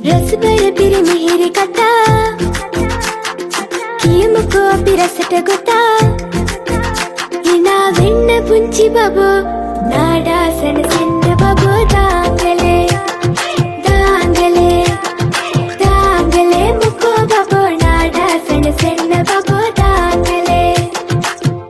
රසබර පිරිමිහිරි කතා කියමුකෝ අපි රසට ගොතා හිනා වෙන්න පුංචි බබෝ නාඩා සැනසෙන්න බබෝ දාංගලේ දාංගලේ දාංගලේ මුකෝ බබෝ නාඩා සැනසෙන්න බබෝ දාංගලේ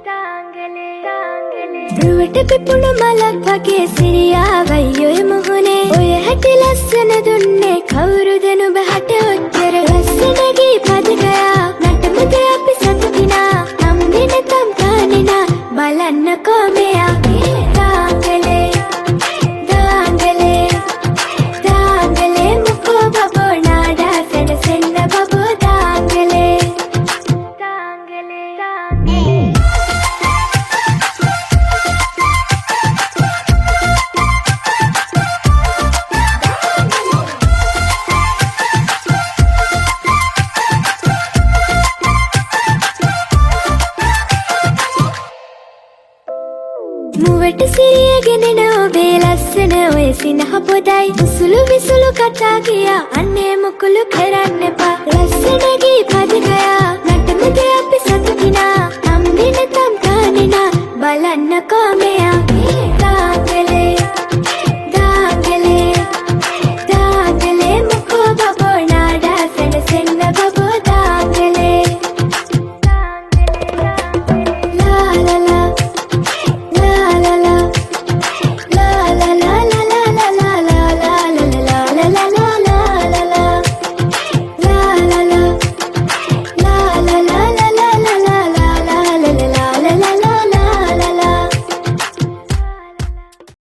දාංගලේ දාංගලේ රුවට පිපුණු මලක් වගේ සිරියාවයි ඔය මොහොනේ ඔය හැටි ලස්සන දුන්නේ කවුරුද නුඹ හට ඔච්චර ලස්සනගේ පදකයා නටමුද අපි සතුටිනා නම් දෙන තම් කානිනා බලන්නකෝ මෙයා දාංගලේ දාංගලේ දාංගලේ මුකෝ බබෝ නාඩා සැනසෙන්න බබෝ දාංගලේ දාංගලේ දාංගලේ මුවට සිරියගෙන ඔබේ ලස්සන ඔය සිනහ පොදයි උසුළු විසුළු කතා ගියා අන්නේ මුකුළු කරන්න එපා ලස්සනගේ පදකයා නටමුද අපි සතුටිනා නම් දෙන තම් කානිනා බලන්නකෝ මෙයා